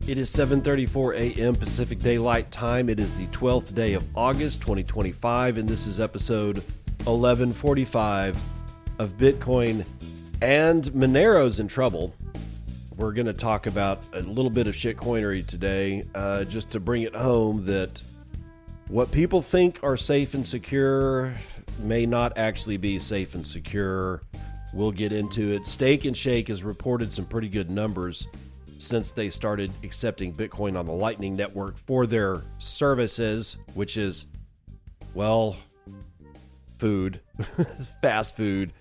It is 7:34 a.m. Pacific Daylight Time. It is the 12th day of August 2025, and this is episode 1145 of Bitcoin. And Monero's in trouble. We're going to talk about a little bit of shitcoinery today, just to bring it home that what people think are safe and secure may not actually be safe and secure. We'll get into it. Steak and Shake has reported some pretty good numbers since they started accepting Bitcoin on the Lightning Network for their services, which is, well, food, fast food,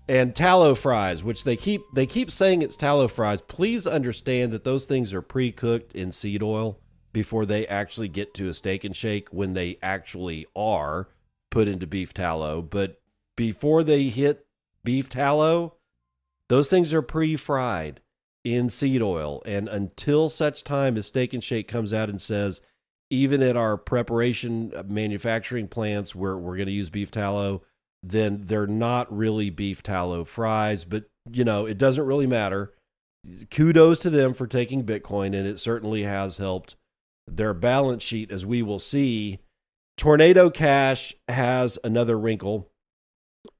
and tallow fries, which they keep saying it's tallow fries. Please understand that those things are pre-cooked in seed oil before they actually get to a Steak and Shake, when they actually are put into beef tallow. But before they hit beef tallow, those things are pre-fried in seed oil. And until such time as Steak and Shake comes out and says, even at our preparation manufacturing plants where we're going to use beef tallow, then they're not really beef tallow fries. But, you know, it doesn't really matter. Kudos to them for taking Bitcoin, and it certainly has helped their balance sheet, as we will see. Tornado Cash has another wrinkle.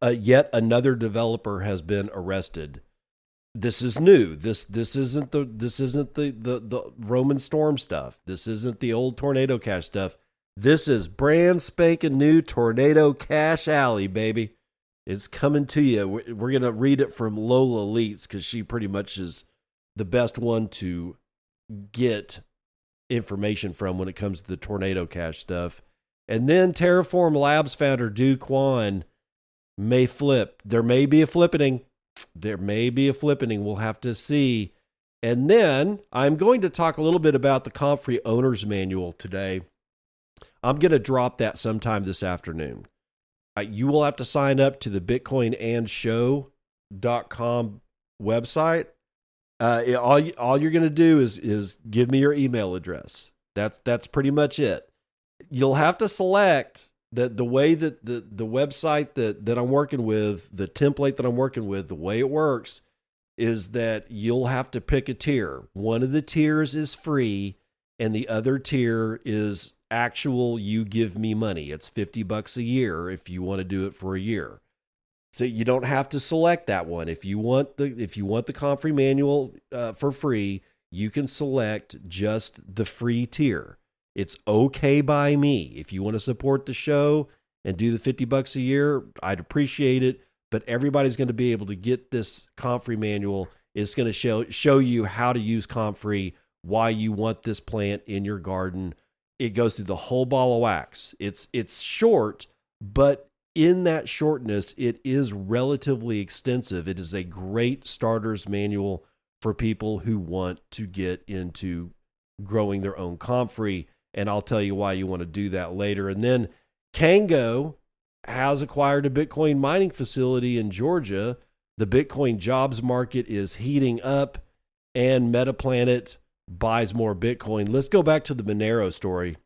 Yet another developer has been arrested. This is new. This isn't the Roman Storm stuff. This isn't the old Tornado Cash stuff. This is brand spanking new Tornado Cash Alley, baby. It's coming to you. We're going to read it from Lola Leets, because she pretty much is the best one to get information from when it comes to the Tornado Cash stuff. And then Terraform Labs founder Kwon may flip. There may be a flippening. We'll have to see. And then I'm going to talk a little bit about the Comfrey Owner's Manual today. I'm going to drop that sometime this afternoon. You will have to sign up to the BitcoinAndShow.com website. All you're going to do is give me your email address. That's pretty much it. You'll have to select the way that the website that I'm working with, the template that I'm working with, the way it works is that you'll have to pick a tier. One of the tiers is free, and the other tier is actual, you give me money. It's $50 a year if you want to do it for a year. So you don't have to select that one. If you want the Comfrey manual for free, you can select just the free tier. It's okay by me. If you want to support the show and do the $50 a year, I'd appreciate it. But everybody's going to be able to get this Comfrey manual. It's going to show you how to use Comfrey, why you want this plant in your garden. It goes through the whole ball of wax. It's short, but in that shortness, it is relatively extensive. It is a great starter's manual for people who want to get into growing their own Comfrey. And I'll tell you why you want to do that later. And then Kango has acquired a Bitcoin mining facility in Georgia. The Bitcoin jobs market is heating up, and Metaplanet buys more Bitcoin. Let's go back to the Monero story.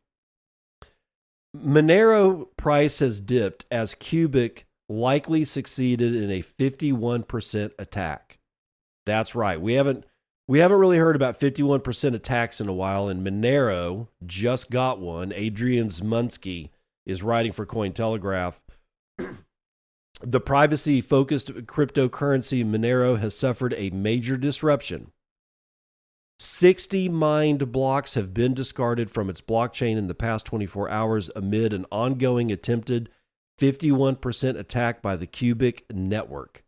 Monero price has dipped as Cubic likely succeeded in a 51% attack. That's right. We haven't really heard about 51% attacks in a while, and Monero just got one. Adrian Zmunsky is writing for Cointelegraph. The privacy-focused cryptocurrency Monero has suffered a major disruption. 60 mined blocks have been discarded from its blockchain in the past 24 hours amid an ongoing attempted 51% attack by the Cubic network.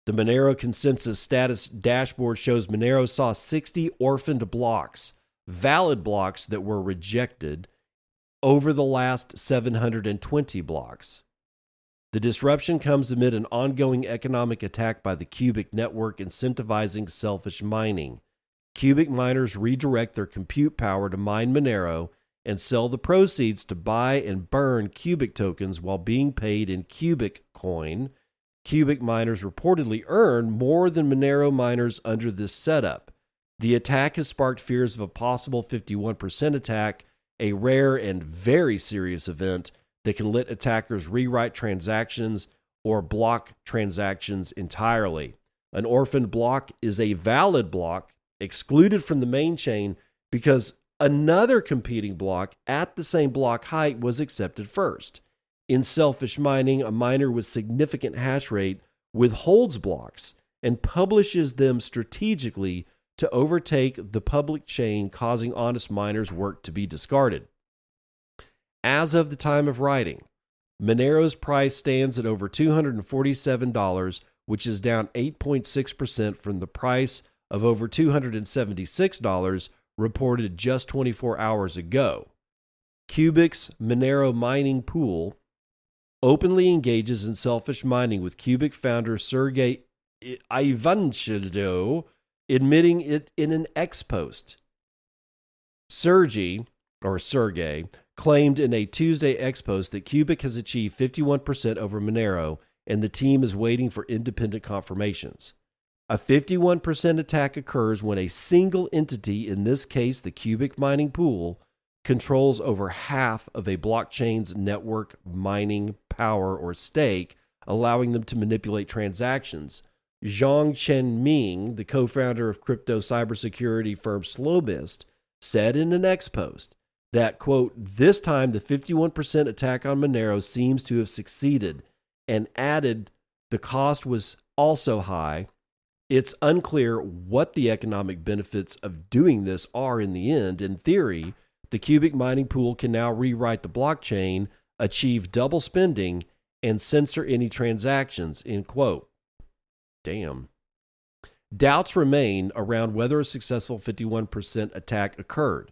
The Monero consensus status dashboard shows Monero saw 60 orphaned blocks, valid blocks that were rejected, over the last 720 blocks. The disruption comes amid an ongoing economic attack by the Cubic network incentivizing selfish mining. Cubic miners redirect their compute power to mine Monero and sell the proceeds to buy and burn Cubic tokens while being paid in Cubic coin. Cubic miners reportedly earn more than Monero miners under this setup. The attack has sparked fears of a possible 51% attack, a rare and very serious event that can let attackers rewrite transactions or block transactions entirely. An orphaned block is a valid block excluded from the main chain because another competing block at the same block height was accepted first. In selfish mining, a miner with significant hash rate withholds blocks and publishes them strategically to overtake the public chain, causing honest miners' work to be discarded. As of the time of writing, Monero's price stands at over $247, which is down 8.6% from the price of over $276 reported just 24 hours ago. Cubic's Monero mining pool openly engages in selfish mining, with Cubic founder Sergey Ivanchenko admitting it in an X post. Sergey claimed in a Tuesday X post that Cubic has achieved 51% over Monero, and the team is waiting for independent confirmations. A 51% attack occurs when a single entity, in this case the Cubic mining pool, controls over half of a blockchain's network mining power or stake, allowing them to manipulate transactions. Zhang Chenming, the co-founder of crypto cybersecurity firm Slowmist, said in an X post that, quote, this time the 51% attack on Monero seems to have succeeded, and added the cost was also high. It's unclear what the economic benefits of doing this are in the end. In theory, the Cubic mining pool can now rewrite the blockchain, achieve double spending, and censor any transactions, end quote. Damn. Doubts remain around whether a successful 51% attack occurred.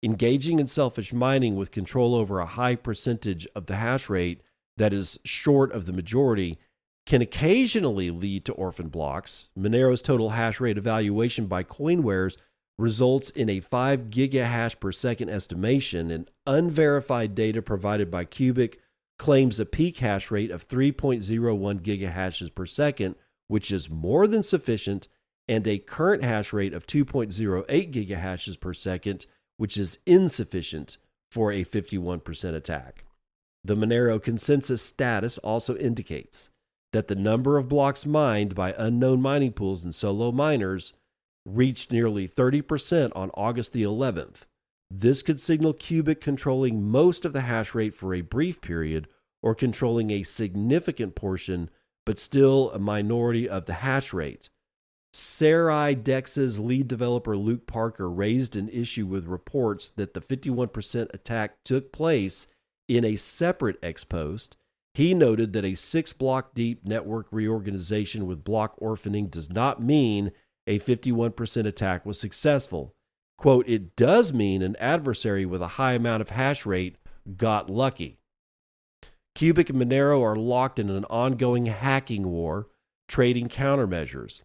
Engaging in selfish mining with control over a high percentage of the hash rate that is short of the majority can occasionally lead to orphan blocks. Monero's total hash rate evaluation by CoinWares results in a 5 gigahash per second estimation, and unverified data provided by Cubic claims a peak hash rate of 3.01 gigahashes per second, which is more than sufficient, and a current hash rate of 2.08 gigahashes per second, which is insufficient for a 51% attack. The Monero consensus status also indicates that the number of blocks mined by unknown mining pools and solo miners reached nearly 30% on August the 11th. This could signal Cubic controlling most of the hash rate for a brief period, or controlling a significant portion, but still a minority of the hash rate. Sarai Dex's lead developer Luke Parker raised an issue with reports that the 51% attack took place in a separate X post. He noted that a 6-block deep network reorganization with block orphaning does not mean a 51% attack was successful. Quote, it does mean an adversary with a high amount of hash rate got lucky. Cubic and Monero are locked in an ongoing hacking war, trading countermeasures.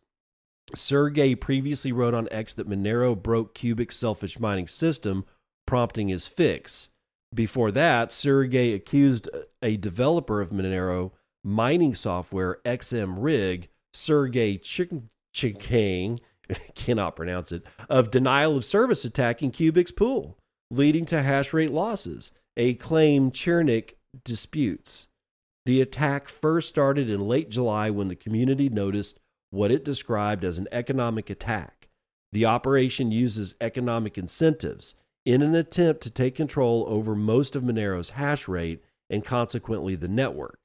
Sergey previously wrote on X that Monero broke Cubic's selfish mining system, prompting his fix. Before that, Sergey accused a developer of Monero mining software, XMRig, Sergey Chikang, cannot pronounce it, of denial of service attacking Cubic's pool, leading to hash rate losses, a claim Chernik disputes. The attack first started in late July when the community noticed what it described as an economic attack. The operation uses economic incentives in an attempt to take control over most of Monero's hash rate and consequently the network.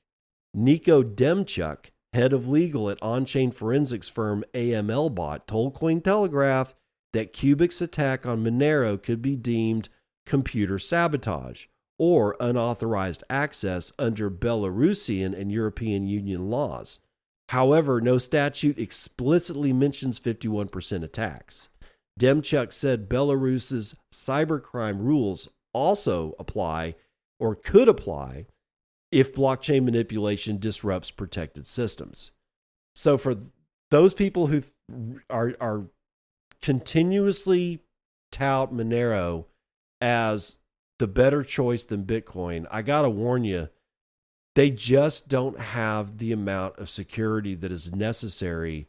Nico Demchuk, head of legal at on-chain forensics firm AMLBot, told Cointelegraph that Cubic's attack on Monero could be deemed computer sabotage or unauthorized access under Belarusian and European Union laws. However, no statute explicitly mentions 51% attacks. Demchuk said Belarus's cybercrime rules also apply or could apply if blockchain manipulation disrupts protected systems. So for those people who are continuously tout Monero as the better choice than Bitcoin, I got to warn you, they just don't have the amount of security that is necessary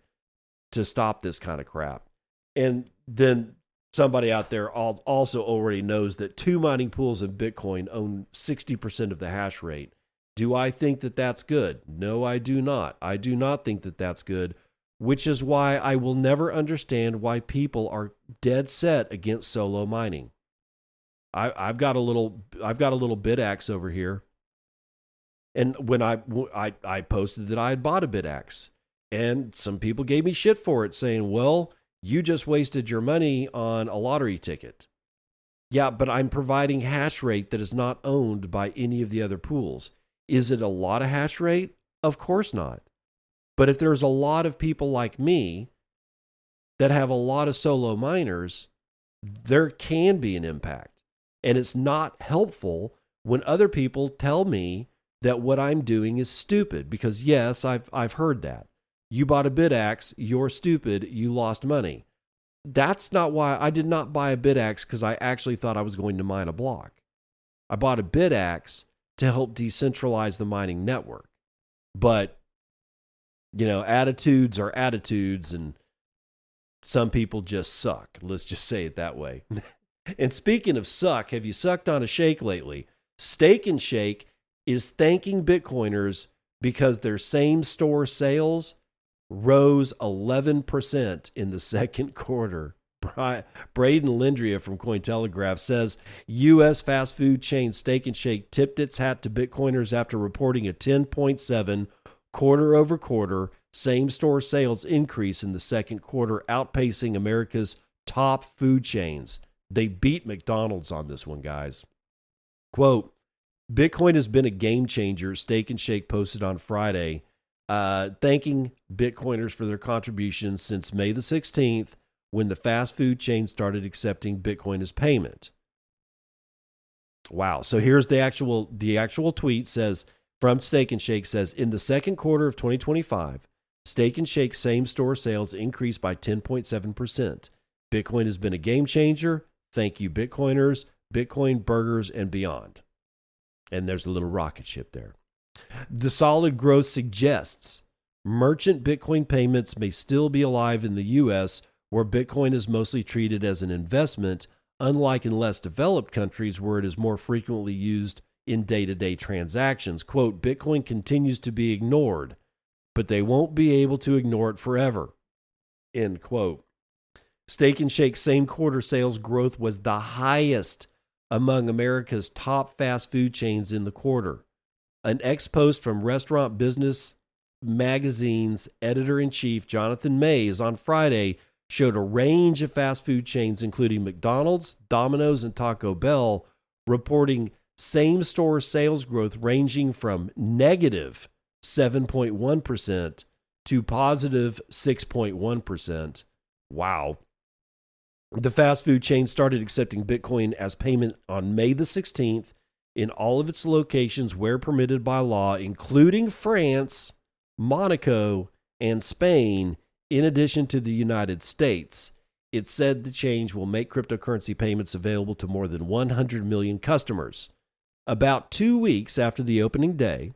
to stop this kind of crap. And then somebody out there also already knows that 2 mining pools in Bitcoin own 60% of the hash rate. Do I think that that's good? No, I do not. I do not think that that's good which is why I will never understand why people are dead set against solo mining. I've got a little BitAxe over here, and when I posted that I had bought a BitAxe, and some people gave me shit for it, saying, "Well, you just wasted your money on a lottery ticket." Yeah, but I'm providing hash rate that is not owned by any of the other pools. Is it a lot of hash rate? Of course not. But if there's a lot of people like me that have a lot of solo miners, there can be an impact. And it's not helpful when other people tell me that what I'm doing is stupid, because yes, I've heard that. You bought a BitAxe, you're stupid, you lost money. That's not why I did not buy a BitAxe, because I actually thought I was going to mine a block. I bought a BitAxe to help decentralize the mining network. But, attitudes are attitudes, and some people just suck. Let's just say it that way. And speaking of suck, have you sucked on a shake lately? Steak and Shake is thanking Bitcoiners because their same store sales rose 11% in the second quarter. Braden Lindria from Cointelegraph says U.S. fast food chain Steak and Shake tipped its hat to Bitcoiners after reporting a 10.7 quarter-over-quarter same-store sales increase in the second quarter, outpacing America's top food chains. They beat McDonald's on this one, guys. Quote, Bitcoin has been a game changer, Steak and Shake posted on Friday, thanking Bitcoiners for their contributions since May the 16th, when the fast food chain started accepting Bitcoin as payment. Wow. So here's the actual tweet says, from Steak and Shake says, in the second quarter of 2025, Steak and Shake same-store sales increased by 10.7%. Bitcoin has been a game changer. Thank you, Bitcoiners, Bitcoin burgers, and beyond. And there's a little rocket ship there. The solid growth suggests merchant Bitcoin payments may still be alive in the U.S., where Bitcoin is mostly treated as an investment, unlike in less developed countries where it is more frequently used in day-to-day transactions. Quote, Bitcoin continues to be ignored, but they won't be able to ignore it forever. End quote. Steak and Shake same quarter sales growth was the highest among America's top fast food chains in the quarter. An ex-post from Restaurant Business Magazine's editor-in-chief, Jonathan Mays, on Friday showed a range of fast food chains, including McDonald's, Domino's, and Taco Bell, reporting same-store sales growth ranging from negative 7.1% to positive 6.1%. Wow. The fast food chain started accepting Bitcoin as payment on May the 16th in all of its locations where permitted by law, including France, Monaco, and Spain, in addition to the United States. It said the change will make cryptocurrency payments available to more than 100 million customers. About 2 weeks after the opening day,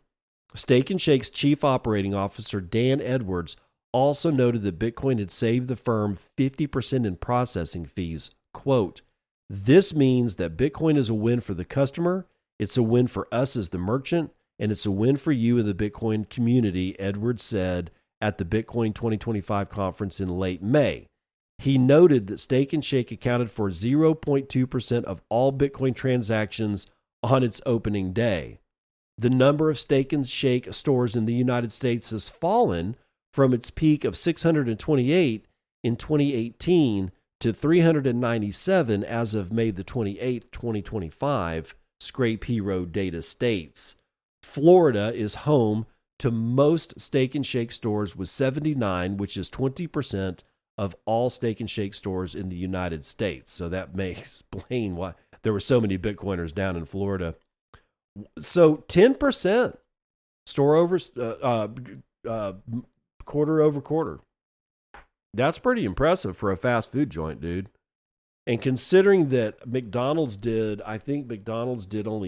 Steak and Shake's chief operating officer, Dan Edwards, also noted that Bitcoin had saved the firm 50% in processing fees. Quote, this means that Bitcoin is a win for the customer, it's a win for us as the merchant, and it's a win for you in the Bitcoin community, Edwards said at the Bitcoin 2025 conference in late May. He noted that Steak and Shake accounted for 0.2% of all Bitcoin transactions on its opening day. The number of Steak and Shake stores in the United States has fallen from its peak of 628 in 2018 to 397 as of May the 28th, 2025, Scrape Hero data states. Florida is home to most Steak and Shake stores with 79, which is 20% of all Steak and Shake stores in the United States. So that may explain why there were so many Bitcoiners down in Florida. So 10% store over quarter over quarter. That's pretty impressive for a fast food joint, dude. And considering that McDonald's did only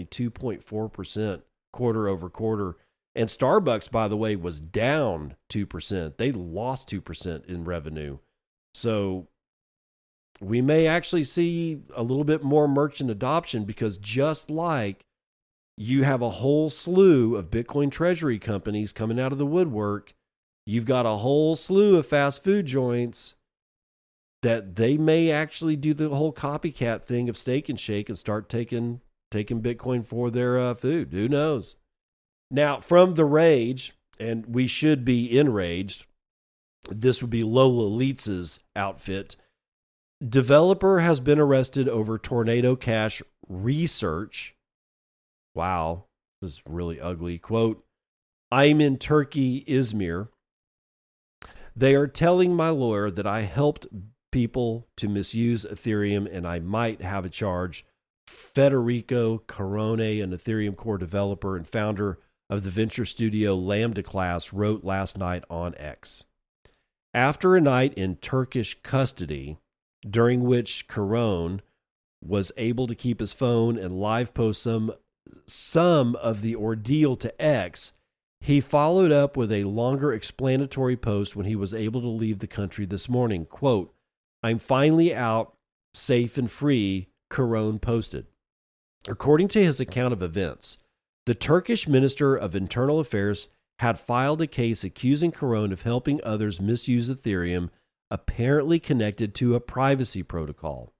2.4% quarter over quarter. And Starbucks, by the way, was down 2%. They lost 2% in revenue. So we may actually see a little bit more merchant adoption, because just like you have a whole slew of Bitcoin treasury companies coming out of the woodwork you've got a whole slew of fast food joints that they may actually do the whole copycat thing of Steak and Shake and start taking Bitcoin for their food. Who knows? Now, from the rage, and we should be enraged, this would be Lola Leitz's outfit. Developer has been arrested over Tornado Cash research. Wow, this is really ugly. Quote, I'm in Turkey, Izmir. They are telling my lawyer that I helped people to misuse Ethereum and I might have a charge. Federico Carone, an Ethereum core developer and founder of the venture studio Lambda Class, wrote last night on X. After a night in Turkish custody, during which Carone was able to keep his phone and live post some of the ordeal to X, he followed up with a longer explanatory post when he was able to leave the country this morning. Quote, I'm finally out, safe and free, Carone posted. According to his account of events, the Turkish Minister of Internal Affairs had filed a case accusing Carone of helping others misuse Ethereum, apparently connected to a privacy protocol.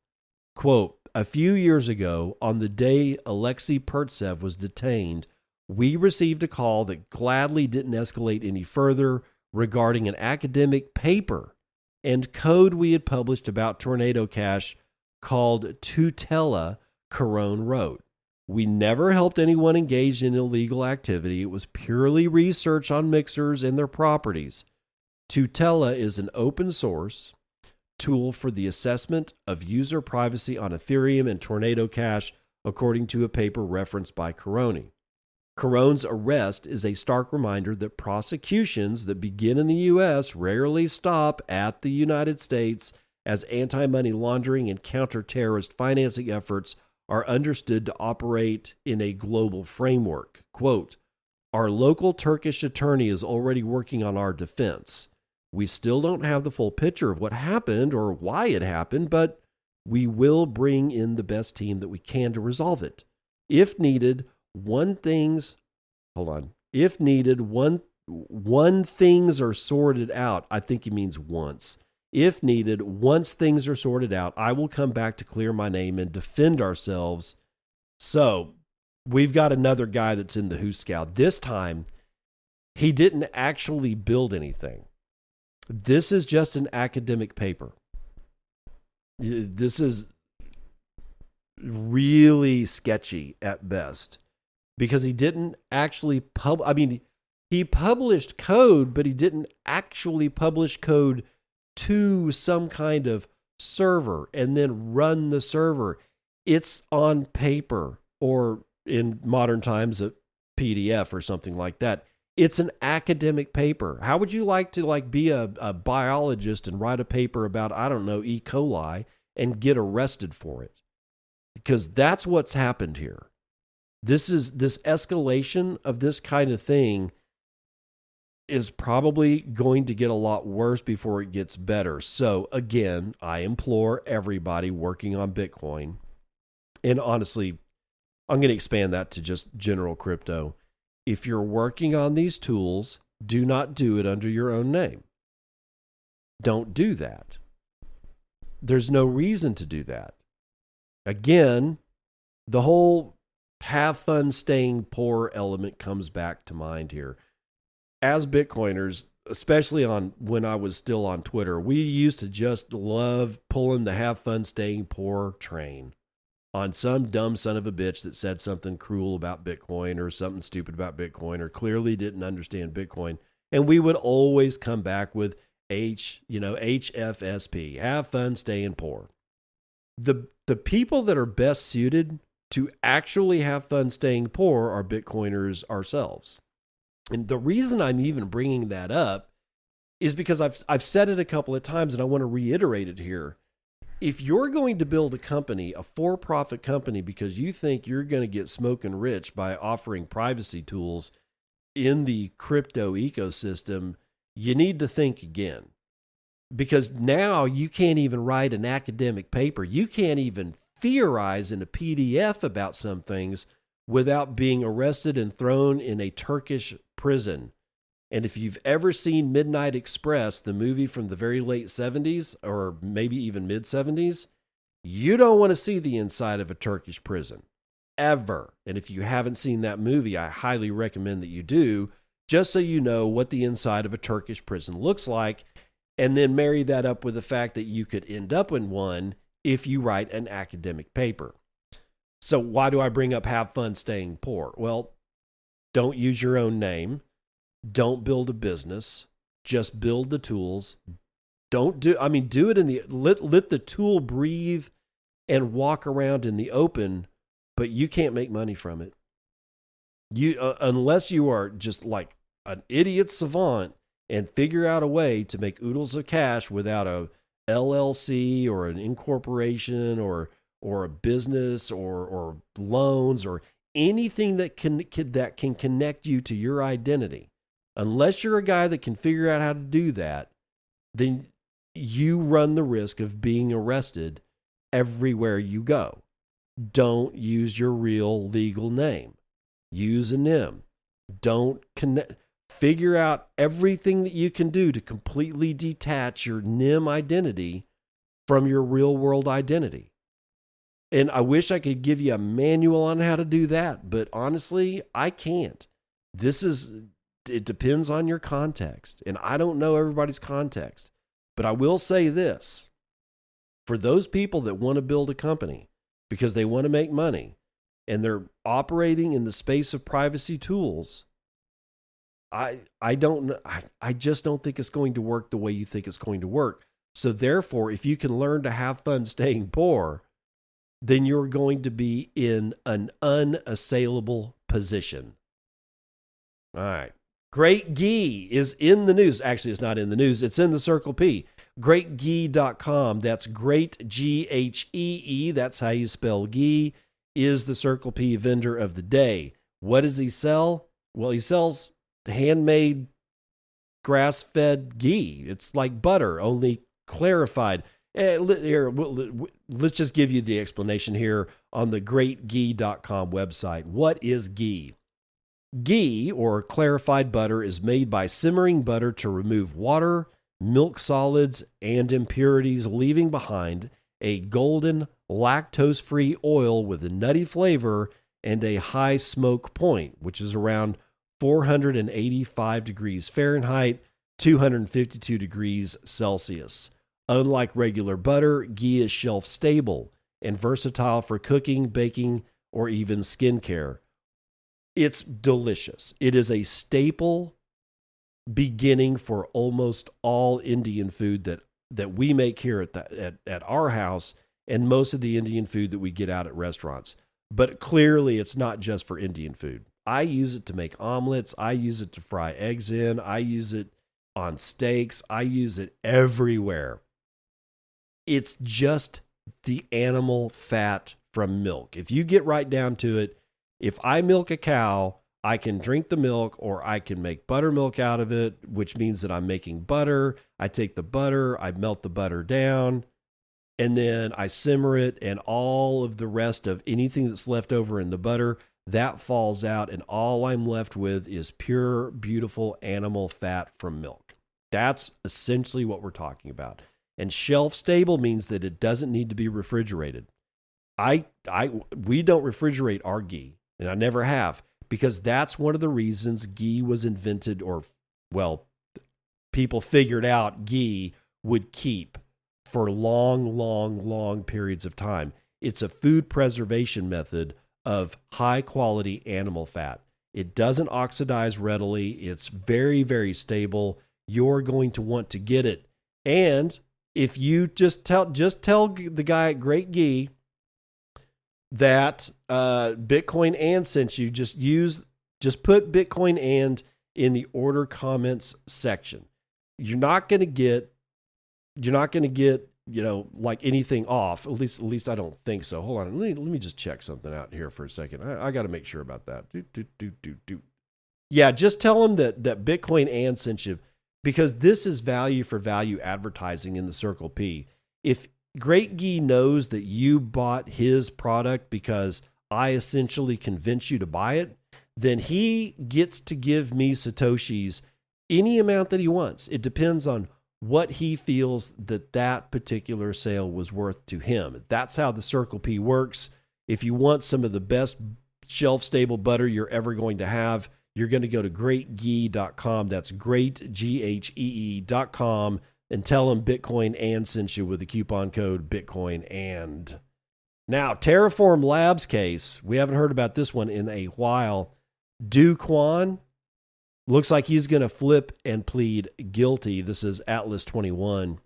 Quote, a few years ago, on the day Alexei Pertsev was detained, we received a call that gladly didn't escalate any further regarding an academic paper and code we had published about Tornado Cash called Tutela, Carone wrote. We never helped anyone engaged in illegal activity. It was purely research on mixers and their properties. Tutela is an open source tool for the assessment of user privacy on Ethereum and Tornado Cash, according to a paper referenced by Carone. Carone's arrest is a stark reminder that prosecutions that begin in the U.S. rarely stop at the United States, as anti-money laundering and counter-terrorist financing efforts are understood to operate in a global framework. Quote, our local Turkish attorney is already working on our defense. We still don't have the full picture of what happened or why it happened, but we will bring in the best team that we can to resolve it. If needed, one things are sorted out. I think he means once. If needed, once things are sorted out, I will come back to clear my name and defend ourselves. So we've got another guy that's in the Who Scout. This time, he didn't actually build anything. This is just an academic paper. This is really sketchy at best because he didn't actually he published code, but he didn't actually publish code to some kind of server and then run the server. It's on paper, or in modern times a PDF or something like that. It's an academic paper. How would you like to be a biologist and write a paper about, I don't know, E. coli and get arrested for it? Because that's what's happened here. This escalation of this kind of thing is probably going to get a lot worse before it gets better. So again, I implore everybody working on Bitcoin, and honestly, I'm going to expand that to just general crypto. If you're working on these tools, do not do it under your own name. Don't do that. There's no reason to do that. Again, the whole have fun staying poor element comes back to mind here. As Bitcoiners, especially when I was still on Twitter, we used to just love pulling the have fun staying poor train on some dumb son of a bitch that said something cruel about Bitcoin or something stupid about Bitcoin or clearly didn't understand Bitcoin. And we would always come back with HFSP, have fun staying poor. The people that are best suited to actually have fun staying poor are Bitcoiners ourselves. And the reason I'm even bringing that up is because I've said it a couple of times and I want to reiterate it here. If you're going to build a company, a for-profit company, because you think you're going to get smoking rich by offering privacy tools in the crypto ecosystem, you need to think again. Because now you can't even write an academic paper. You can't even theorize in a PDF about some things without being arrested and thrown in a Turkish prison. And if you've ever seen Midnight Express, the movie from the very late 70s or maybe even mid 70s, you don't want to see the inside of a Turkish prison ever. And if you haven't seen that movie, I highly recommend that you do, just so you know what the inside of a Turkish prison looks like. And then marry that up with the fact that you could end up in one if you write an academic paper. So why do I bring up have fun staying poor? Well, don't use your own name. Don't build a business. Just build the tools. Do it in the, let the tool breathe and walk around in the open, but you can't make money from it. Unless you are just like an idiot savant and figure out a way to make oodles of cash without a LLC or an incorporation or a business or loans or anything that can connect you to your identity. Unless you're a guy that can figure out how to do that, then you run the risk of being arrested everywhere you go. Don't use your real legal name. Use a NIM. Don't connect. Figure out everything that you can do to completely detach your NIM identity from your real world identity. And I wish I could give you a manual on how to do that, but honestly, I can't. It depends on your context, and I don't know everybody's context. But I will say this, for those people that want to build a company because they want to make money and they're operating in the space of privacy tools, I just don't think it's going to work the way you think it's going to work. So therefore, if you can learn to have fun staying poor, then you're going to be in an unassailable position. All right. GreatGhee is in the news. Actually, it's not in the news. It's in the Circle P. GreatGhee.com. That's GreatGhee. That's how you spell ghee. Is the Circle P vendor of the day. What does he sell? Well, he sells handmade grass-fed ghee. It's like butter, only clarified. Here, let's just give you the explanation here on the GreatGhee.com website. What is ghee? Ghee, or clarified butter, is made by simmering butter to remove water, milk solids, and impurities, leaving behind a golden, lactose-free oil with a nutty flavor and a high smoke point, which is around 485 degrees Fahrenheit, 252 degrees Celsius. Unlike regular butter, ghee is shelf-stable and versatile for cooking, baking, or even skincare. It's delicious. It is a staple beginning for almost all Indian food that we make here at our house, and most of the Indian food that we get out at restaurants. But clearly, it's not just for Indian food. I use it to make omelets. I use it to fry eggs in. I use it on steaks. I use it everywhere. It's just the animal fat from milk. If you get right down to it, if I milk a cow, I can drink the milk or I can make buttermilk out of it, which means that I'm making butter. I take the butter, I melt the butter down, and then I simmer it, and all of the rest of anything that's left over in the butter, that falls out, and all I'm left with is pure, beautiful animal fat from milk. That's essentially what we're talking about. And shelf stable means that it doesn't need to be refrigerated. We don't refrigerate our ghee, and I never have, because that's one of the reasons ghee was invented, or, well, people figured out ghee would keep for long periods of time. It's a food preservation method of high quality animal fat. It doesn't oxidize readily. It's very, very stable. You're going to want to get it. And if you just tell the guy at GreatGhee that BitcoinAnd sent you, just put BitcoinAnd in the order comments section. You're not going to get like anything off. At least I don't think so. Hold on, let me just check something out here for a second. I got to make sure about that. Yeah, just tell them that BitcoinAnd sent you, because this is value for value advertising in the Circle P. If GreatGhee knows that you bought his product because I essentially convinced you to buy it, then he gets to give me Satoshis any amount that he wants. It depends on what he feels that particular sale was worth to him. That's how the Circle P works. If you want some of the best shelf-stable butter you're ever going to have, you're going to go to GreatGhee.com. That's GreatGhee.com, and tell them BitcoinAnd sent you with the coupon code BitcoinAnd. Now, Terraform Labs case, we haven't heard about this one in a while. Kwon looks like he's going to flip and plead guilty. This is Atlas 21.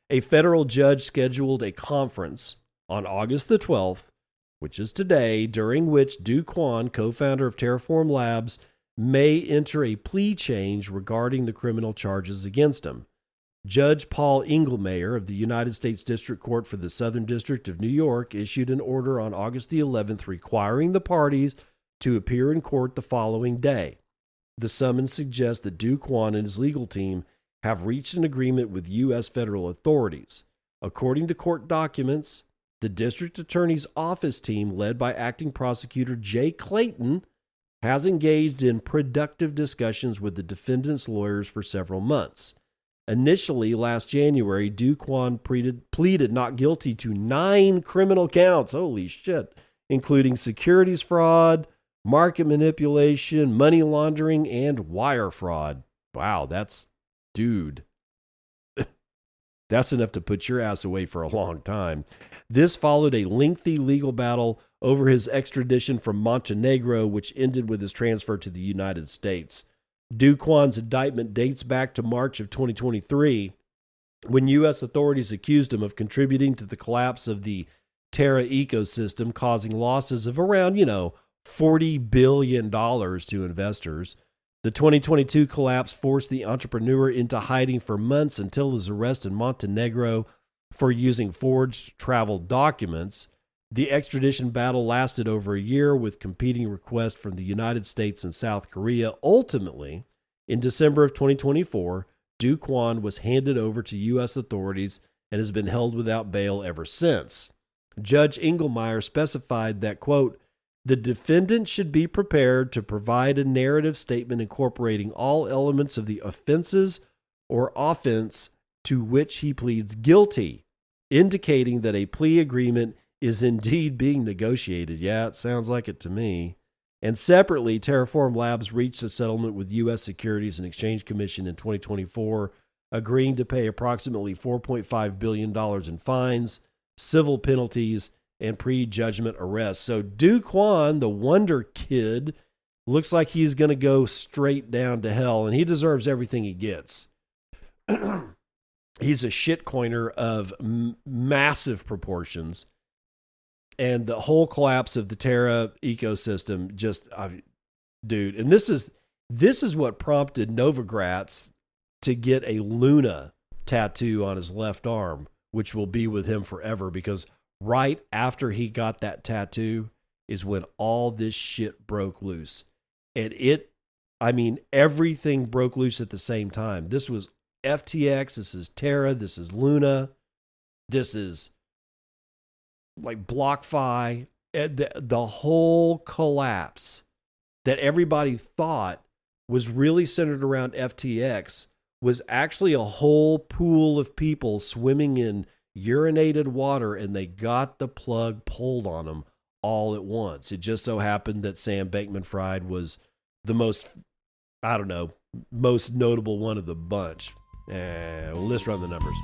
A federal judge scheduled a conference on August the 12th, which is today, during which Kwon, co-founder of Terraform Labs, may enter a plea change regarding the criminal charges against him. Judge Paul Engelmayer of the United States District Court for the Southern District of New York issued an order on August the 11th requiring the parties to appear in court the following day. The summons suggests that Kwon and his legal team have reached an agreement with U.S. federal authorities. According to court documents, the district attorney's office team, led by acting prosecutor Jay Clayton, has engaged in productive discussions with the defendant's lawyers for several months. Initially, last January, Kwon pleaded not guilty to 9 criminal counts, holy shit, including securities fraud, market manipulation, money laundering, and wire fraud. Wow, that's enough to put your ass away for a long time. This followed a lengthy legal battle over his extradition from Montenegro, which ended with his transfer to the United States. Kwon's indictment dates back to March of 2023, when U.S. authorities accused him of contributing to the collapse of the Terra ecosystem, causing losses of around, $40 billion to investors. The 2022 collapse forced the entrepreneur into hiding for months until his arrest in Montenegro for using forged travel documents. The extradition battle lasted over a year with competing requests from the United States and South Korea. Ultimately, in December of 2024, Kwon was handed over to U.S. authorities and has been held without bail ever since. Judge Engelmayer specified that, quote, the defendant should be prepared to provide a narrative statement incorporating all elements of the offenses or offense to which he pleads guilty, indicating that a plea agreement is indeed being negotiated. Yeah, it sounds like it to me. And separately, Terraform Labs reached a settlement with U.S. Securities and Exchange Commission in 2024, agreeing to pay approximately $4.5 billion in fines, civil penalties, and pre-judgment arrests. So Kwon, the Wonder Kid, looks like he's going to go straight down to hell, and he deserves everything he gets. He's a shitcoiner of massive proportions. And the whole collapse of the Terra ecosystem, dude. And this is what prompted Novogratz to get a Luna tattoo on his left arm, which will be with him forever, because right after he got that tattoo is when all this shit broke loose. And everything broke loose at the same time. This was FTX, this is Terra, this is Luna, this is like BlockFi. The whole collapse that everybody thought was really centered around FTX was actually a whole pool of people swimming in urinated water, and they got the plug pulled on them all at once. It just so happened that Sam Bankman-Fried was the most notable one of the bunch. Well, let's run the numbers.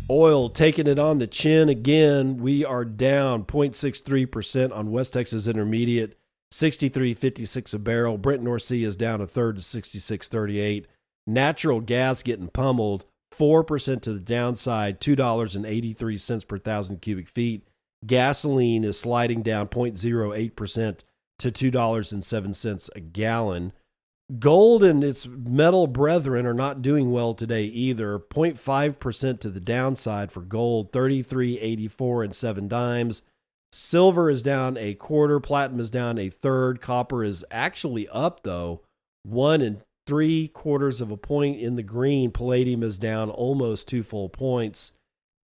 Oil taking it on the chin again. We are down 0.63% on West Texas Intermediate, 63.56 a barrel. Brent North Sea is down a third to 66.38. Natural gas getting pummeled, 4% to the downside, $2.83 per thousand cubic feet. Gasoline is sliding down 0.08% to $2.07 a gallon. Gold and its metal brethren are not doing well today either. 0.5% to the downside for gold, 33.84 and 7 dimes. Silver is down a quarter. Platinum is down a third. Copper is actually up, though, 1 3/4 of a point in the green. Palladium is down almost 2 full points.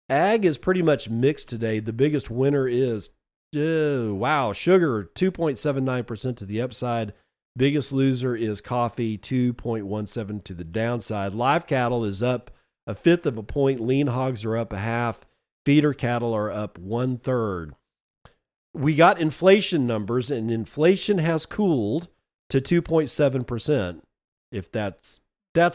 Ag is pretty much mixed today. The biggest winner is, sugar, 2.79% to the upside. Biggest loser is coffee, 2.17 to the downside. Live cattle is up a fifth of a point. Lean hogs are up a half. Feeder cattle are up 1/3. We got inflation numbers, and inflation has cooled to 2.7%. If that's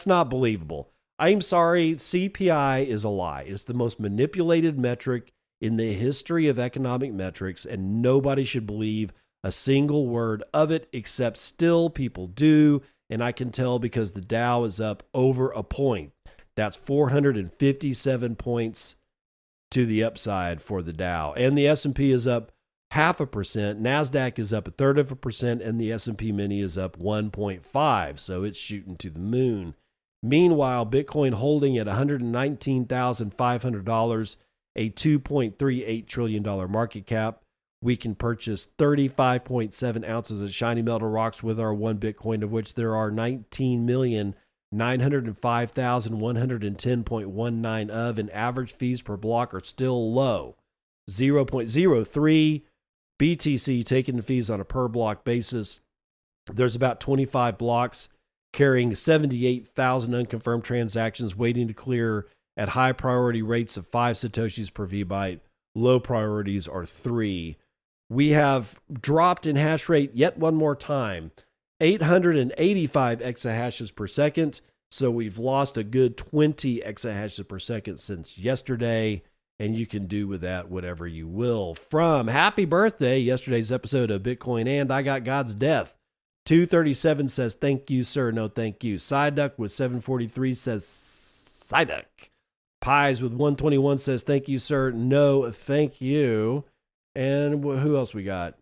not believable. I'm sorry, CPI is a lie. It's the most manipulated metric in the history of economic metrics, and nobody should believe a single word of it, except still people do, and I can tell because the Dow is up over a point. That's 457 points to the upside for the Dow, and the S&P is up 0.5%. NASDAQ is up 1/3%, and the S&P Mini is up 1.5, so it's shooting to the moon. Meanwhile, Bitcoin holding at $119,500, a $2.38 trillion market cap. We can purchase 35.7 ounces of shiny metal rocks with our one Bitcoin, of which there are 19,905,110.19 of, and average fees per block are still low. 0.03 BTC taking fees on a per block basis. There's about 25 blocks carrying 78,000 unconfirmed transactions waiting to clear at high priority rates of 5 Satoshis per VByte. Low priorities are 3. We have dropped in hash rate yet one more time, 885 exahashes per second. So we've lost a good 20 exahashes per second since yesterday, and you can do with that whatever you will. From happy birthday, yesterday's episode of BitcoinAnd, I Got God's Death. 237 says, thank you, sir. No, thank you. Psyduck with 743 says, Psyduck. Pies with 121 says, thank you, sir. No, thank you. And who else we got?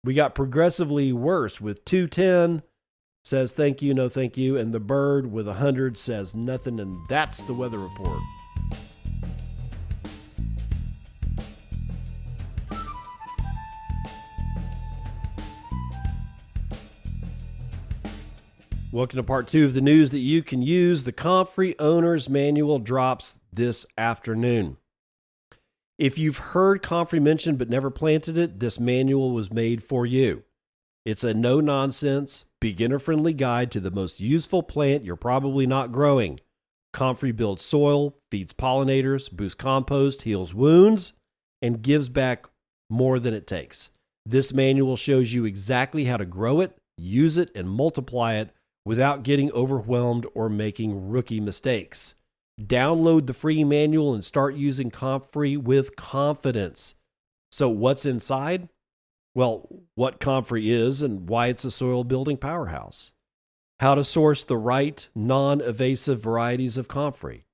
We got Progressively Worse with 210 says, thank you, no, thank you. And the Bird with 100 says, nothing. And that's the weather report. Welcome to part 2 of the news that you can use. The Comfrey Owner's Manual drops this afternoon. If you've heard Comfrey mentioned but never planted it, this manual was made for you. It's a no-nonsense, beginner-friendly guide to the most useful plant you're probably not growing. Comfrey builds soil, feeds pollinators, boosts compost, heals wounds, and gives back more than it takes. This manual shows you exactly how to grow it, use it, and multiply it without getting overwhelmed or making rookie mistakes. Download the free manual and start using Comfrey with confidence. So what's inside? Well, what Comfrey is and why it's a soil building powerhouse. How to source the right non-evasive varieties of Comfrey.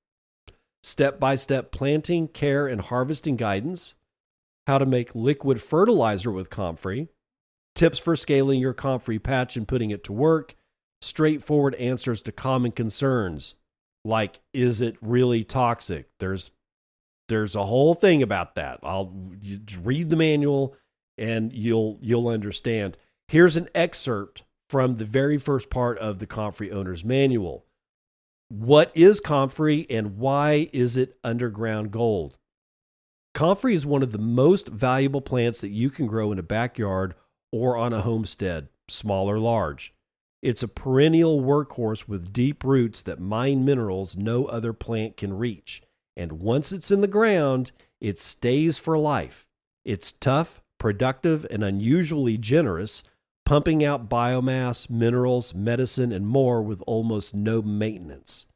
Step-by-step planting, care, and harvesting guidance. How to make liquid fertilizer with Comfrey. Tips for scaling your Comfrey patch and putting it to work. Straightforward answers to common concerns, like, is it really toxic? There's a whole thing about that. You just read the manual and you'll understand. Here's an excerpt from the very first part of the Comfrey Owner's Manual. What is Comfrey and why is it underground gold? Comfrey is one of the most valuable plants that you can grow in a backyard or on a homestead, small or large. It's a perennial workhorse with deep roots that mine minerals no other plant can reach. And once it's in the ground, it stays for life. It's tough, productive, and unusually generous, pumping out biomass, minerals, medicine, and more with almost no maintenance.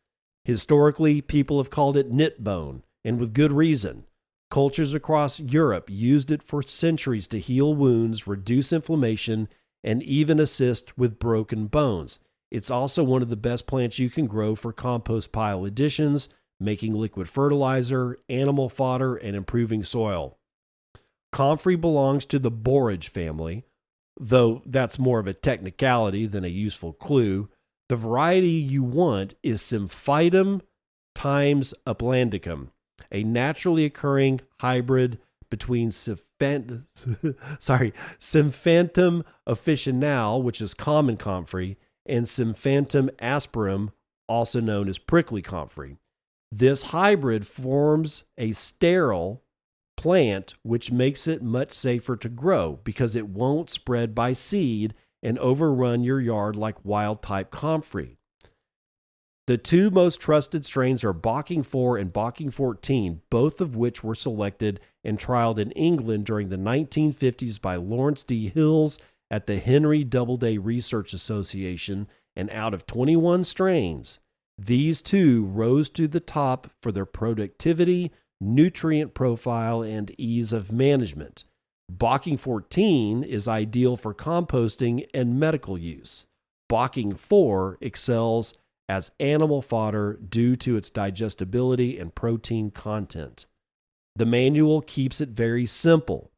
Historically, people have called it knit bone, and with good reason. Cultures across Europe used it for centuries to heal wounds, reduce inflammation, and even assist with broken bones. It's also one of the best plants you can grow for compost pile additions, making liquid fertilizer, animal fodder, and improving soil. Comfrey belongs to the borage family, though that's more of a technicality than a useful clue. The variety you want is Symphytum times Uplandicum, a naturally occurring hybrid between Symphantum officinale, which is common comfrey, and Symphantum asperum, also known as prickly comfrey. This hybrid forms a sterile plant, which makes it much safer to grow because it won't spread by seed and overrun your yard like wild-type Comfrey. The two most trusted strains are Bocking 4 and Bocking 14, both of which were selected and trialed in England during the 1950s by Lawrence D. Hills at the Henry Doubleday Research Association, and out of 21 strains, these two rose to the top for their productivity, nutrient profile, and ease of management. Bocking 14 is ideal for composting and medical use. Bocking 4 excels as animal fodder due to its digestibility and protein content. The manual keeps it very simple.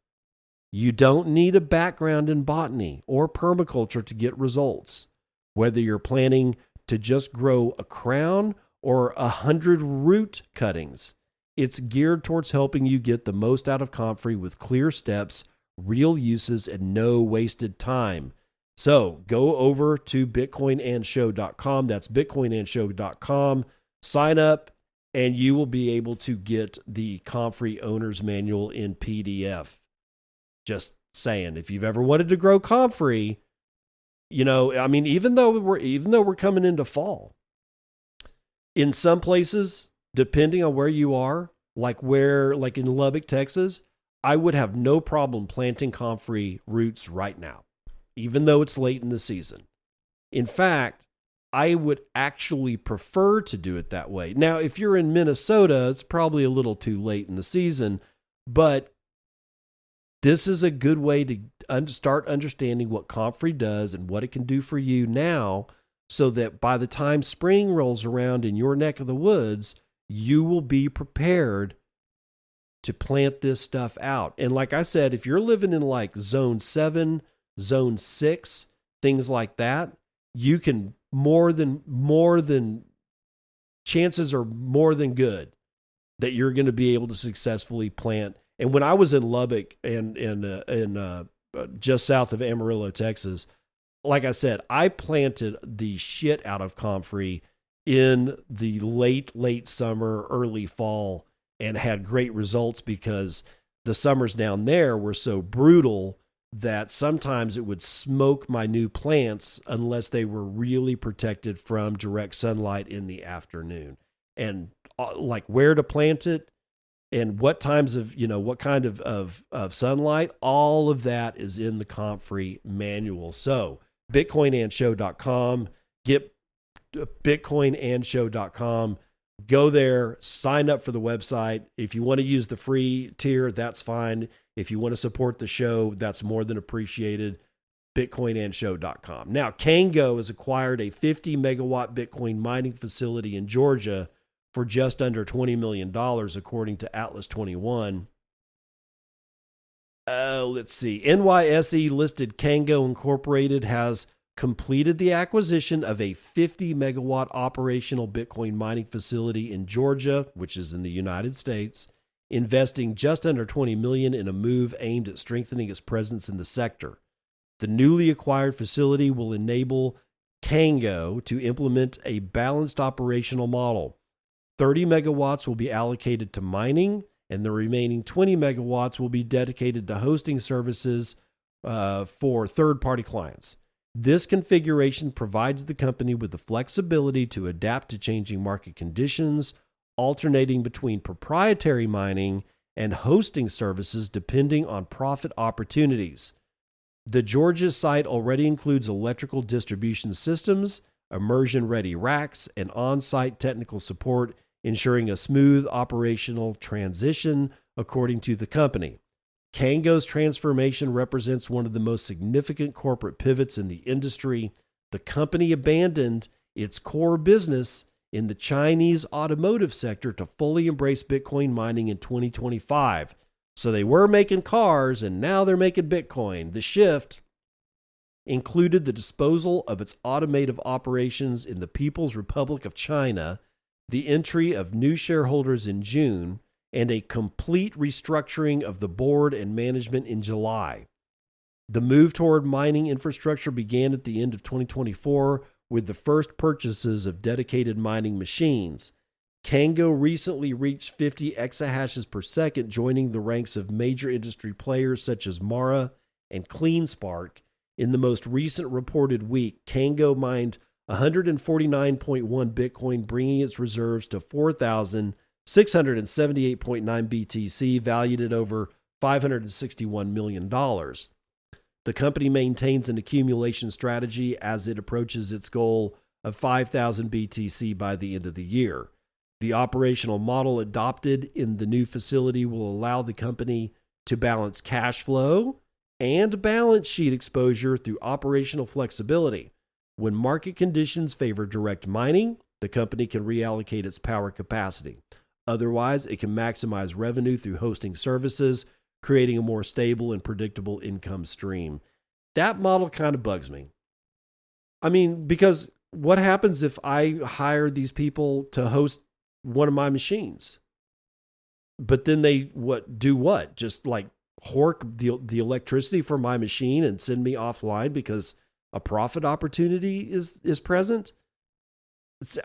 You don't need a background in botany or permaculture to get results. Whether you're planning to just grow a crown or 100 root cuttings, it's geared towards helping you get the most out of Comfrey with clear steps, real uses, and no wasted time. So go over to BitcoinAndShow.com. That's BitcoinAndShow.com. Sign up, and you will be able to get the Comfrey Owner's Manual in PDF. Just saying, if you've ever wanted to grow Comfrey, even though we're coming into fall, in some places, depending on where you are, like in Lubbock, Texas, I would have no problem planting Comfrey roots right now, even though it's late in the season. In fact, I would actually prefer to do it that way. Now, if you're in Minnesota, it's probably a little too late in the season, but this is a good way to start understanding what Comfrey does and what it can do for you now, so that by the time spring rolls around in your neck of the woods, you will be prepared to plant this stuff out. And like I said, if you're living in like zone 7, zone 6, things like that, you can chances are more than good that you're going to be able to successfully plant. And when I was in Lubbock and just south of Amarillo, Texas, like I said, I planted the shit out of Comfrey in the late summer, early fall, and had great results because the summers down there were so brutal that sometimes it would smoke my new plants unless they were really protected from direct sunlight in the afternoon. And like where to plant it and what times of, what kind of sunlight, all of that is in the Comfrey manual. So BitcoinAndShow.com, get BitcoinAndShow.com, go there, sign up for the website. If you want to use the free tier, that's fine. If you want to support the show, that's more than appreciated. BitcoinAndShow.com. Now, Kango has acquired a 50 megawatt Bitcoin mining facility in Georgia for just under $20 million, according to Atlas 21. Let's see. NYSE listed Kango Incorporated has completed the acquisition of a 50 megawatt operational Bitcoin mining facility in Georgia, which is in the United States, investing just under $20 million in a move aimed at strengthening its presence in the sector. The newly acquired facility will enable Kango to implement a balanced operational model. 30 megawatts will be allocated to mining, and the remaining 20 megawatts will be dedicated to hosting services for third-party clients. This configuration provides the company with the flexibility to adapt to changing market conditions, alternating between proprietary mining and hosting services depending on profit opportunities. The Georgia site already includes electrical distribution systems, immersion-ready racks, and on-site technical support, ensuring a smooth operational transition, according to the company. Kango's transformation represents one of the most significant corporate pivots in the industry. The company abandoned its core business in the Chinese automotive sector to fully embrace Bitcoin mining in 2025. So they were making cars, and now they're making Bitcoin. The shift included the disposal of its automotive operations in the People's Republic of China, the entry of new shareholders in June, and a complete restructuring of the board and management in July. The move toward mining infrastructure began at the end of 2024 with the first purchases of dedicated mining machines. Kango recently reached 50 exahashes per second, joining the ranks of major industry players such as Mara and CleanSpark. In the most recent reported week, Kango mined 149.1 Bitcoin, bringing its reserves to 4,678.9 BTC, valued at over $561 million. The company maintains an accumulation strategy as it approaches its goal of 5,000 BTC by the end of the year. The operational model adopted in the new facility will allow the company to balance cash flow and balance sheet exposure through operational flexibility. When market conditions favor direct mining, the company can reallocate its power capacity. Otherwise, it can maximize revenue through hosting services, creating a more stable and predictable income stream. That model kind of bugs me. I mean, because what happens if I hire these people to host one of my machines, but then they do what? Just like hork the electricity for my machine and send me offline because a profit opportunity is present?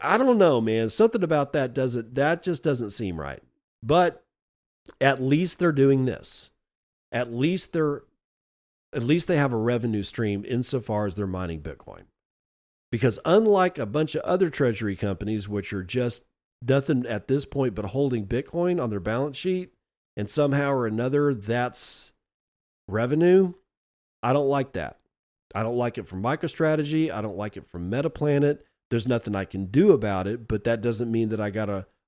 I don't know, man. Something about that just doesn't seem right. But at least they're doing this. At least they have a revenue stream insofar as they're mining Bitcoin. Because unlike a bunch of other treasury companies, which are just nothing at this point but holding Bitcoin on their balance sheet, and somehow or another that's revenue, I don't like that. I don't like it from MicroStrategy. I don't like it from MetaPlanet. There's nothing I can do about it, but that doesn't mean that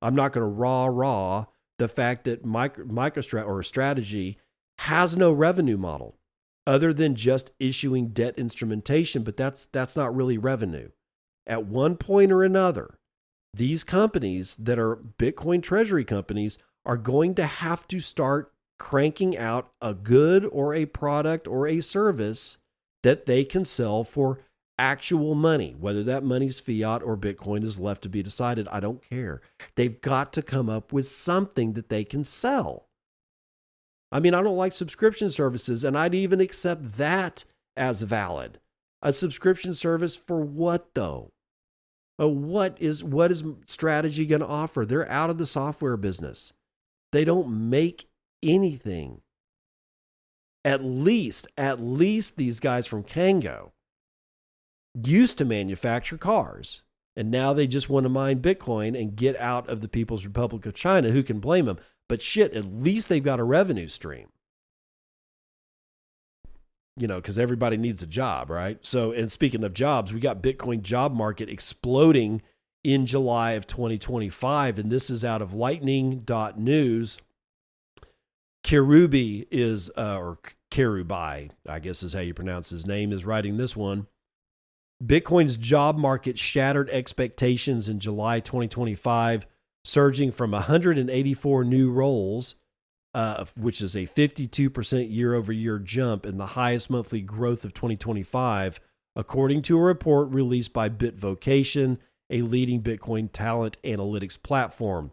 I'm not going to raw the fact that MicroStrategy has no revenue model other than just issuing debt instrumentation, but that's not really revenue. At one point or another, these companies that are Bitcoin treasury companies are going to have to start cranking out a good or a product or a service that they can sell for actual money. Whether that money's fiat or Bitcoin is left to be decided, I don't care. They've got to come up with something that they can sell. I mean, I don't like subscription services, and I'd even accept that as valid. A subscription service for what, though? What is Strategy going to offer? They're out of the software business. They don't make anything. At least these guys from Kango used to manufacture cars, and now they just want to mine Bitcoin and get out of the People's Republic of China. Who can blame them? But shit, at least they've got a revenue stream. You know, because everybody needs a job, right? So, and speaking of jobs, we got Bitcoin job market exploding in July of 2025, and this is out of lightning.news. Kerubi is, or Kerubai, I guess is how you pronounce his name, is writing this one. Bitcoin's job market shattered expectations in July 2025, surging from 184 new roles, which is a 52% year-over-year jump and the highest monthly growth of 2025, according to a report released by Bitvocation, a leading Bitcoin talent analytics platform.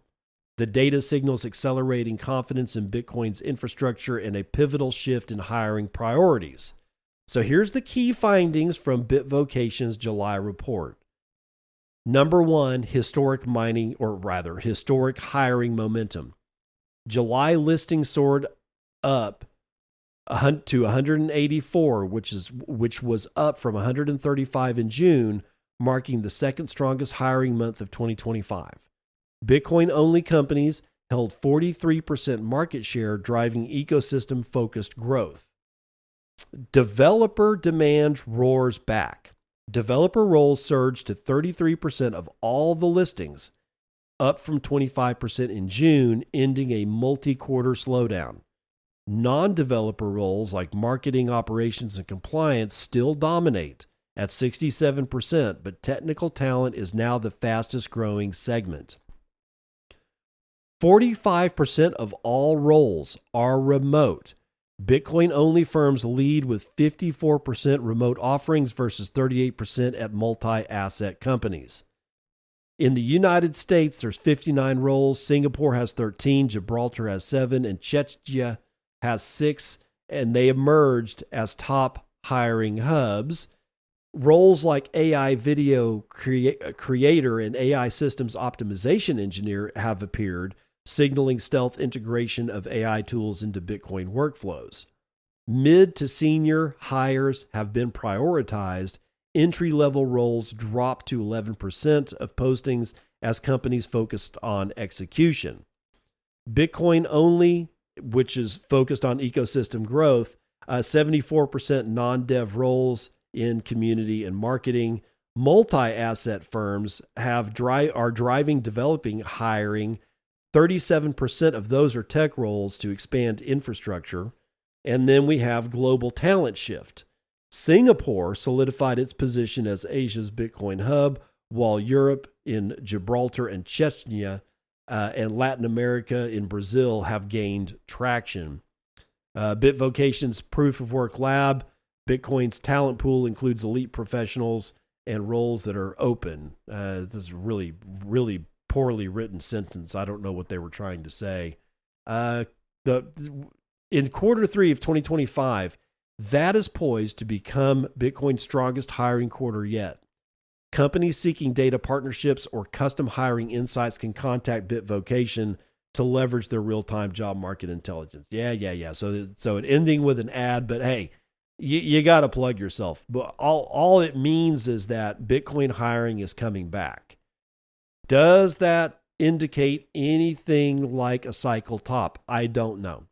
The data signals accelerating confidence in Bitcoin's infrastructure and a pivotal shift in hiring priorities. So here's the key findings from Bitvocation's July report. Number one, historic hiring momentum. July listing soared up to 184, which was up from 135 in June, marking the second strongest hiring month of 2025. Bitcoin-only companies held 43% market share, driving ecosystem-focused growth. Developer demand roars back. Developer roles surged to 33% of all the listings, up from 25% in June, ending a multi-quarter slowdown. Non-developer roles like marketing, operations, and compliance still dominate at 67%, but technical talent is now the fastest growing segment. 45% of all roles are remote. Bitcoin-only firms lead with 54% remote offerings versus 38% at multi-asset companies. In the United States, there's 59 roles. Singapore has 13, Gibraltar has 7, and Czechia has 6, and they emerged as top hiring hubs. Roles like AI video creator and AI systems optimization engineer have appeared, signaling stealth integration of AI tools into Bitcoin workflows. Mid to senior hires have been prioritized. Entry-level roles dropped to 11% of postings as companies focused on execution. Bitcoin only, which is focused on ecosystem growth, 74% non-dev roles in community and marketing. Multi-asset firms are driving developing hiring. 37% of those are tech roles to expand infrastructure. And then we have global talent shift. Singapore solidified its position as Asia's Bitcoin hub, while Europe in Gibraltar and Chechnya and Latin America in Brazil have gained traction. Bitvocation's Proof of Work Lab, Bitcoin's talent pool includes elite professionals and roles that are open. This is really, really poorly written sentence. I don't know what they were trying to say. In quarter 3 of 2025, that is poised to become Bitcoin's strongest hiring quarter yet. Companies seeking data partnerships or custom hiring insights can contact Bitvocation to leverage their real-time job market intelligence. Yeah. So it ending with an ad, but hey, you got to plug yourself. But all it means is that Bitcoin hiring is coming back. Does that indicate anything like a cycle top? I don't know.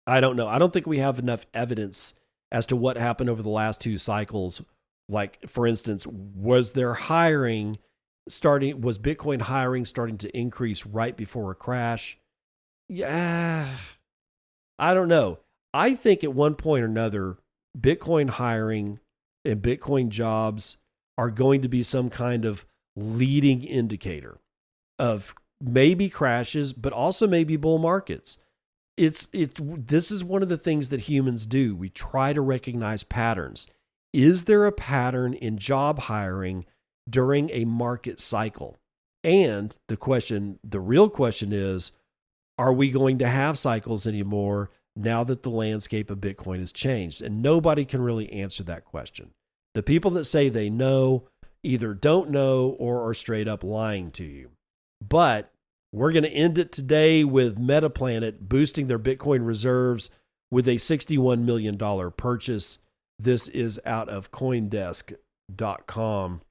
I don't think we have enough evidence as to what happened over the last 2 cycles. Like, for instance, was Bitcoin hiring starting to increase right before a crash? Yeah, I don't know. I think at one point or another, Bitcoin hiring and Bitcoin jobs are going to be some kind of leading indicator of maybe crashes, but also maybe bull markets. This is one of the things that humans do. We try to recognize patterns. Is there a pattern in job hiring during a market cycle? And the real question is, are we going to have cycles anymore now that the landscape of Bitcoin has changed? And nobody can really answer that question. The people that say they know either don't know or are straight up lying to you. But we're going to end it today with Metaplanet boosting their Bitcoin reserves with a $61 million purchase. This is out of CoinDesk.com.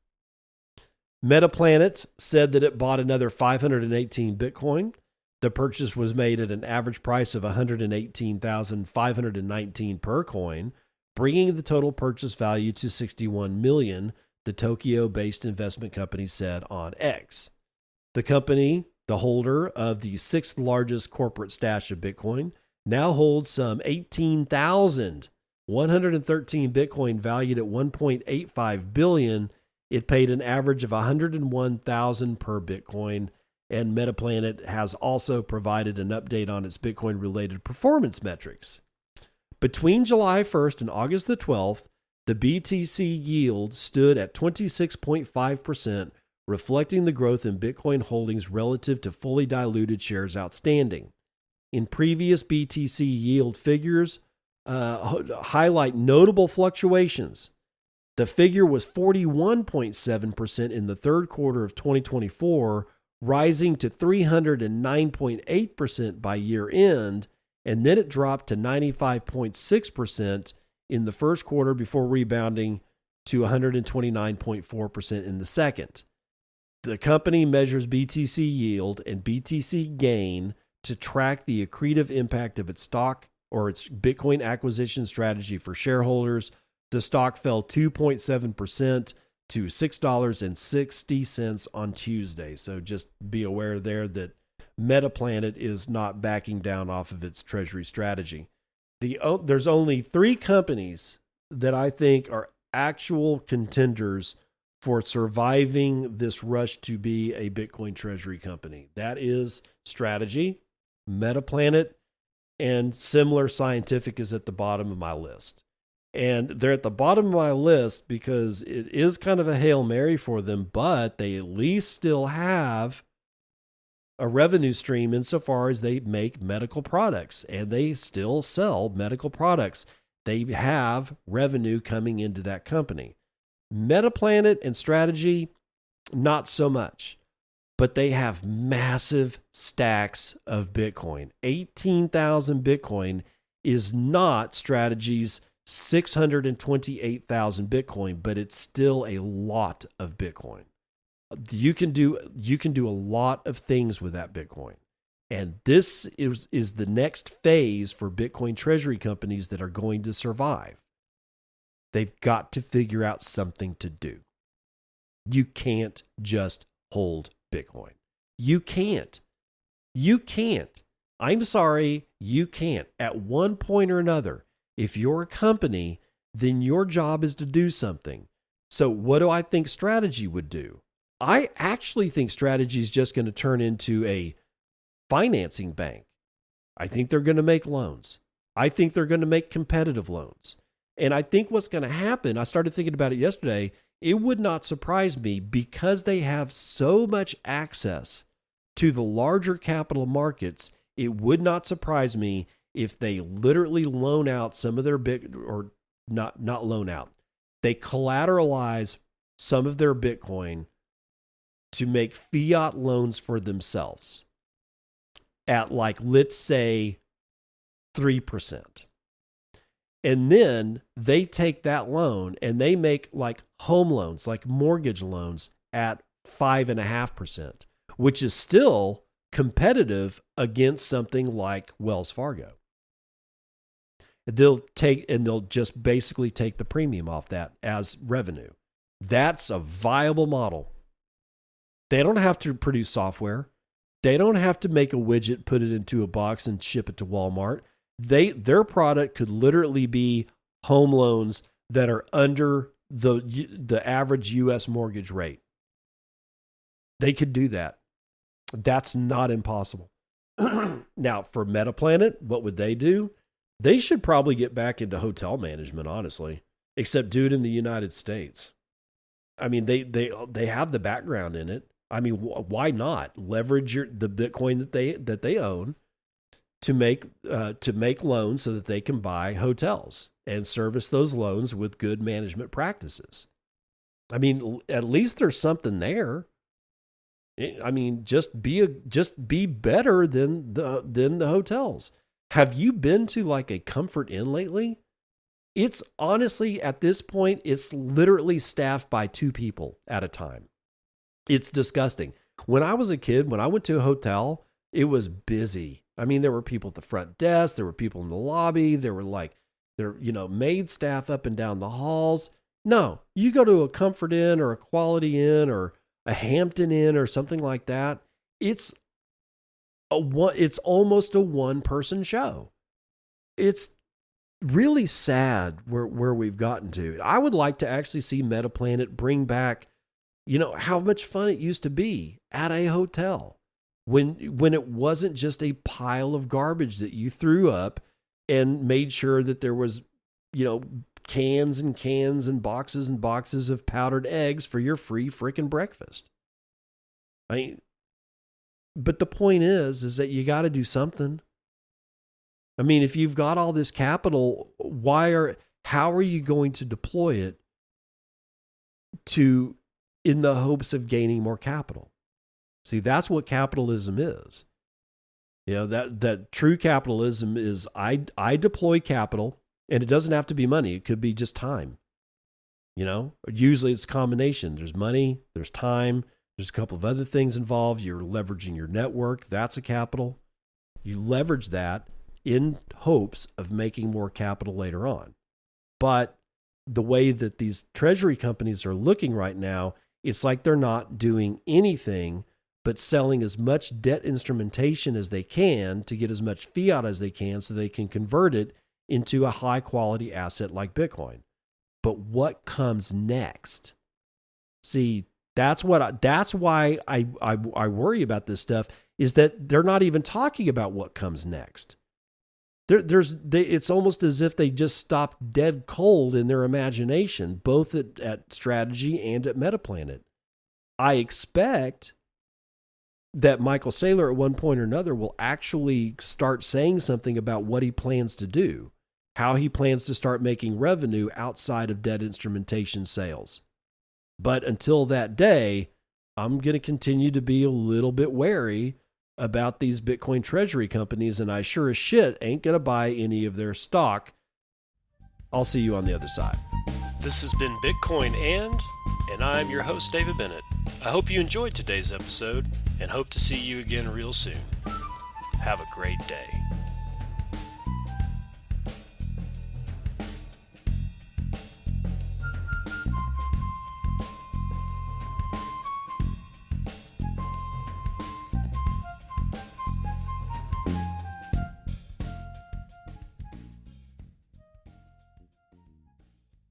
Metaplanet said that it bought another 518 Bitcoin. The purchase was made at an average price of $118,519 per coin, bringing the total purchase value to $61 million, the Tokyo-based investment company said on X. The company, the holder of the 6th largest corporate stash of Bitcoin, now holds some 18,113 Bitcoin valued at $1.85 billion. It paid an average of $101,000 per Bitcoin, and Metaplanet has also provided an update on its Bitcoin-related performance metrics. Between July 1st and August the 12th, the BTC yield stood at 26.5%, reflecting the growth in Bitcoin holdings relative to fully diluted shares outstanding. In previous BTC yield figures, highlight notable fluctuations. The figure was 41.7% in the third quarter of 2024, rising to 309.8% by year end, and then it dropped to 95.6% in the first quarter before rebounding to 129.4% in the second. The company measures BTC yield and BTC gain to track the accretive impact of its stock or its Bitcoin acquisition strategy for shareholders. The stock fell 2.7% to $6.60 on Tuesday. So just be aware there that Metaplanet is not backing down off of its treasury strategy. There's only 3 companies that I think are actual contenders for surviving this rush to be a Bitcoin treasury company. That is Strategy, Metaplanet, and Similar Scientific is at the bottom of my list. And they're at the bottom of my list because it is kind of a Hail Mary for them, but they at least still have a revenue stream insofar as they make medical products, and they still sell medical products. They have revenue coming into that company. Metaplanet and Strategy, not so much. But they have massive stacks of Bitcoin. 18,000 Bitcoin is not Strategy's 628,000 Bitcoin, but it's still a lot of Bitcoin. You can do a lot of things with that Bitcoin. And this is the next phase for Bitcoin treasury companies that are going to survive. They've got to figure out something to do. You can't just hold Bitcoin. You can't. You can't. I'm sorry, you can't. At one point or another, if you're a company, then your job is to do something. So what do I think Strategy would do? I actually think Strategy is just going to turn into a financing bank. I think they're going to make loans. I think they're going to make competitive loans. And I think what's going to happen, I started thinking about it yesterday, it would not surprise me because they have so much access to the larger capital markets. It would not surprise me if they literally loan out some of their or not loan out. They collateralize some of their Bitcoin to make fiat loans for themselves at, like, let's say 3%. And then they take that loan and they make like home loans, like mortgage loans at 5.5%, which is still competitive against something like Wells Fargo. They'll just basically take the premium off that as revenue. That's a viable model. They don't have to produce software. They don't have to make a widget, put it into a box and ship it to Walmart. Their product could literally be home loans that are under the average U.S. mortgage rate. They could do that. That's not impossible. Now, for Metaplanet, what would they do? They should probably get back into hotel management, honestly, except do it in the United States. I mean, they have the background in it. I mean, why not leverage the Bitcoin that they own to make loans so that they can buy hotels and service those loans with good management practices? I mean, at least there's something there. I mean, just be better than the hotels. Have you been to like a Comfort Inn lately? It's honestly, at this point, it's literally staffed by 2 people at a time. It's disgusting. When I was a kid, when I went to a hotel, it was busy. I mean, there were people at the front desk, there were people in the lobby, there were maid staff up and down the halls. No, you go to a Comfort Inn or a Quality Inn or a Hampton Inn or something like that, it's almost a one-person show. It's really sad where we've gotten to. I would like to actually see Metaplanet bring back, how much fun it used to be at a hotel when it wasn't just a pile of garbage that you threw up and made sure that there was, cans and cans and boxes of powdered eggs for your free freaking breakfast. I mean, but the point is that you got to do something. I mean, if you've got all this capital, how are you going to deploy it in the hopes of gaining more capital? See, that's what capitalism is. That true capitalism is I deploy capital, and it doesn't have to be money. It could be just time. Usually it's a combination. There's money, there's time, there's a couple of other things involved. You're leveraging your network. That's a capital. You leverage that in hopes of making more capital later on. But the way that these treasury companies are looking right now, it's like they're not doing anything but selling as much debt instrumentation as they can to get as much fiat as they can so they can convert it into a high quality asset like Bitcoin. But what comes next? See, that's why I worry about this stuff, is that they're not even talking about what comes next. It's almost as if they just stopped dead cold in their imagination, both at Strategy and at Metaplanet. I expect that Michael Saylor at one point or another will actually start saying something about what he plans to do, how he plans to start making revenue outside of debt instrumentation sales. But until that day, I'm going to continue to be a little bit wary about these Bitcoin treasury companies, and I sure as shit ain't going to buy any of their stock. I'll see you on the other side. This has been BitcoinAnd, and I'm your host, David Bennett. I hope you enjoyed today's episode and hope to see you again real soon. Have a great day.